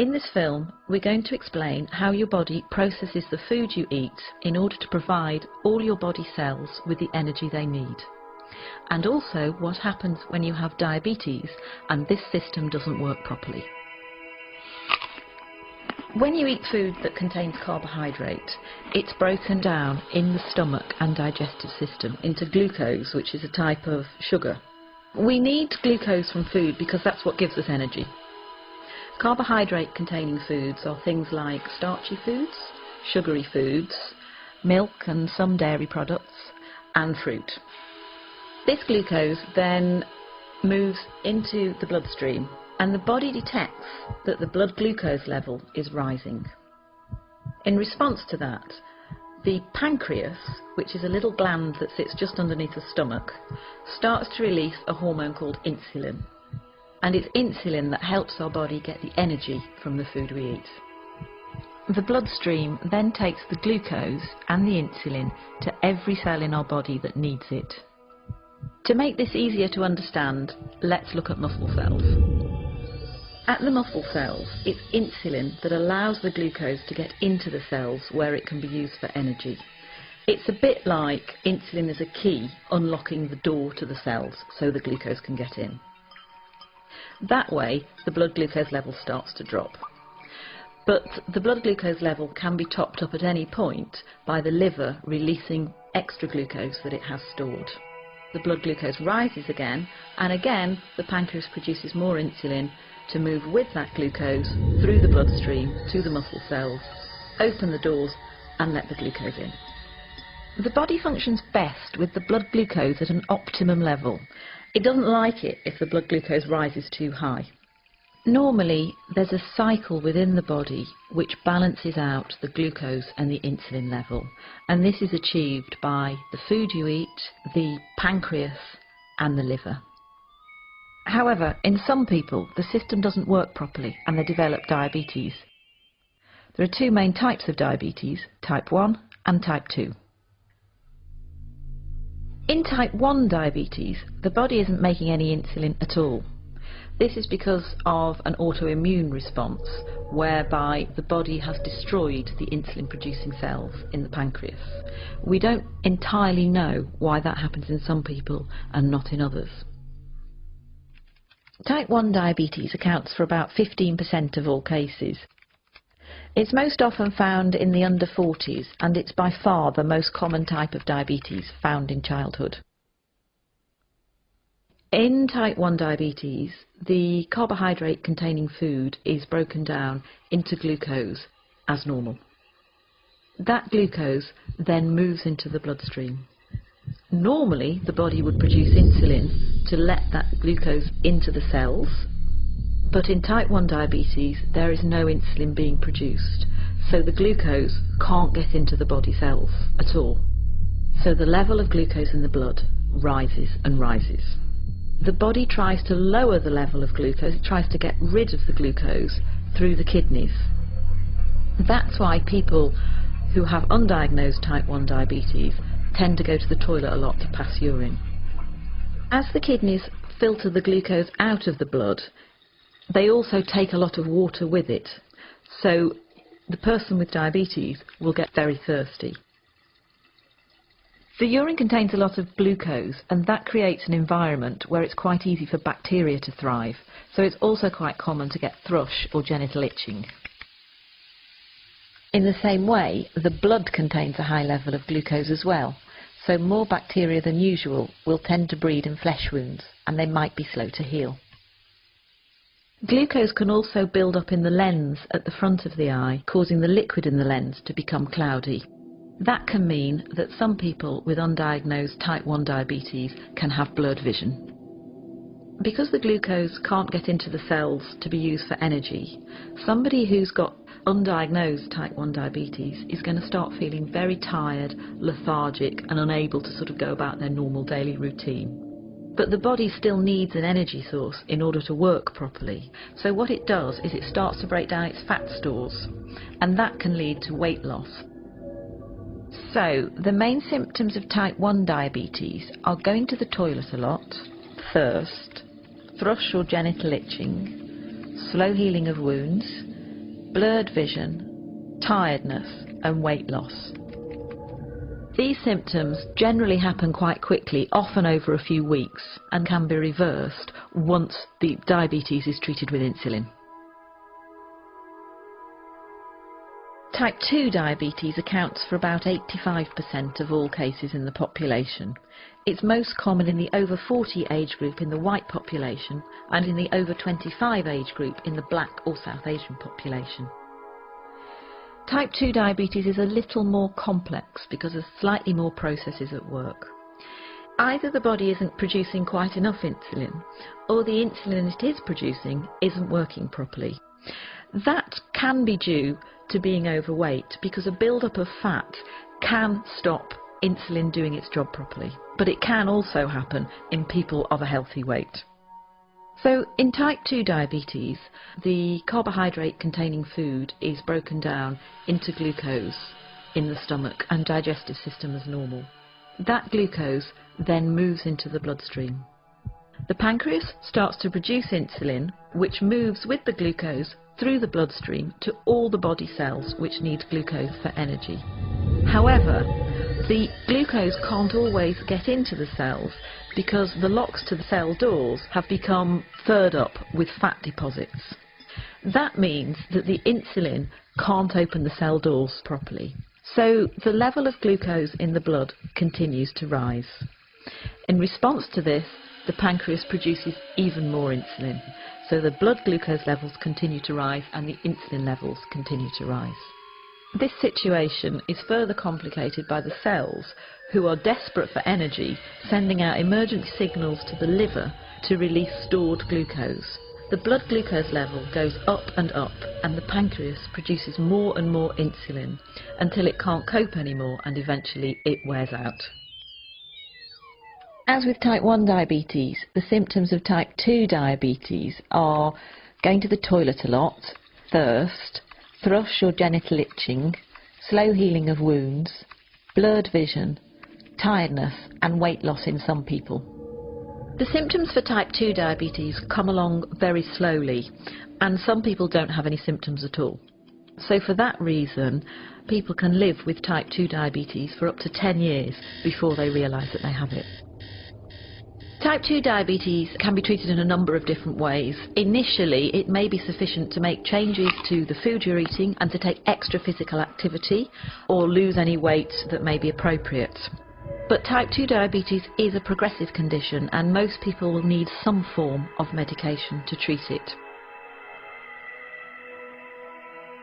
In this film, we're going to explain how your body processes the food you eat in order to provide all your body cells with the energy they need. And also what happens when you have diabetes and this system doesn't work properly. When you eat food that contains carbohydrate, it's broken down in the stomach and digestive system into glucose, which is a type of sugar. We need glucose from food because that's what gives us energy. Carbohydrate-containing foods are things like starchy foods, sugary foods, milk and some dairy products, and fruit. This glucose then moves into the bloodstream, and the body detects that the blood glucose level is rising. In response to that, the pancreas, which is a little gland that sits just underneath the stomach, starts to release a hormone called insulin. And it's insulin that helps our body get the energy from the food we eat. The bloodstream then takes the glucose and the insulin to every cell in our body that needs it. To make this easier to understand, let's look at muscle cells. At the muscle cells, it's insulin that allows the glucose to get into the cells where it can be used for energy. It's a bit like insulin is a key unlocking the door to the cells so the glucose can get in. That way, the blood glucose level starts to drop. But the blood glucose level can be topped up at any point by the liver releasing extra glucose that it has stored. The blood glucose rises again, and again the pancreas produces more insulin to move with that glucose through the bloodstream to the muscle cells, open the doors and let the glucose in. The body functions best with the blood glucose at an optimum level. It doesn't like it if the blood glucose rises too high. Normally there's a cycle within the body which balances out the glucose and the insulin level, and this is achieved by the food you eat, the pancreas and the liver. However, in some people the system doesn't work properly and they develop diabetes. There are two main types of diabetes, type 1 and type 2. In type 1 diabetes, the body isn't making any insulin at all. This is because of an autoimmune response whereby the body has destroyed the insulin-producing cells in the pancreas. We don't entirely know why that happens in some people and not in others. Type 1 diabetes accounts for about 15% of all cases. It's most often found in the under 40s, and it's by far the most common type of diabetes found in childhood. In type 1 diabetes, the carbohydrate-containing food is broken down into glucose as normal. That glucose then moves into the bloodstream. Normally, the body would produce insulin to let that glucose into the cells, but in type 1 diabetes, there is no insulin being produced, so the glucose can't get into the body cells at all. So the level of glucose in the blood rises and rises. The body tries to lower the level of glucose, it tries to get rid of the glucose through the kidneys. That's why people who have undiagnosed type 1 diabetes tend to go to the toilet a lot to pass urine. As the kidneys filter the glucose out of the blood, they also take a lot of water with it, so the person with diabetes will get very thirsty. The urine contains a lot of glucose, and that creates an environment where it's quite easy for bacteria to thrive, so it's also quite common to get thrush or genital itching. In the same way, the blood contains a high level of glucose as well, so more bacteria than usual will tend to breed in flesh wounds, and they might be slow to heal. Glucose can also build up in the lens at the front of the eye, causing the liquid in the lens to become cloudy. That can mean that some people with undiagnosed type 1 diabetes can have blurred vision. Because the glucose can't get into the cells to be used for energy, somebody who's got undiagnosed type 1 diabetes is going to start feeling very tired, lethargic and unable to sort of go about their normal daily routine. But the body still needs an energy source in order to work properly. So what it does is it starts to break down its fat stores, and that can lead to weight loss. So the main symptoms of type 1 diabetes are going to the toilet a lot, thirst, thrush or genital itching, slow healing of wounds, blurred vision, tiredness and weight loss. These symptoms generally happen quite quickly, often over a few weeks, and can be reversed once the diabetes is treated with insulin. Type 2 diabetes accounts for about 85% of all cases in the population. It's most common in the over 40 age group in the white population and in the over 25 age group in the black or South Asian population. Type 2 diabetes is a little more complex because of slightly more processes at work. Either the body isn't producing quite enough insulin, or the insulin it is producing isn't working properly. That can be due to being overweight, because a build-up of fat can stop insulin doing its job properly, but it can also happen in people of a healthy weight. So in type 2 diabetes, the carbohydrate-containing food is broken down into glucose in the stomach and digestive system as normal. That glucose then moves into the bloodstream. The pancreas starts to produce insulin, which moves with the glucose through the bloodstream to all the body cells which need glucose for energy. However, the glucose can't always get into the cells because the locks to the cell doors have become furred up with fat deposits. That means that the insulin can't open the cell doors properly. So the level of glucose in the blood continues to rise. In response to this, the pancreas produces even more insulin. So the blood glucose levels continue to rise and the insulin levels continue to rise. This situation is further complicated by the cells, who are desperate for energy, sending out emergency signals to the liver to release stored glucose. The blood glucose level goes up and up, and the pancreas produces more and more insulin until it can't cope anymore and eventually it wears out. As with type 1 diabetes, the symptoms of type 2 diabetes are going to the toilet a lot, thirst, thrush or genital itching, slow healing of wounds, blurred vision, tiredness and weight loss in some people. The symptoms for type 2 diabetes come along very slowly, and some people don't have any symptoms at all. So for that reason, people can live with type 2 diabetes for up to 10 years before they realise that they have it. Type 2 diabetes can be treated in a number of different ways. Initially, it may be sufficient to make changes to the food you're eating and to take extra physical activity or lose any weight that may be appropriate. But type 2 diabetes is a progressive condition and most people will need some form of medication to treat it.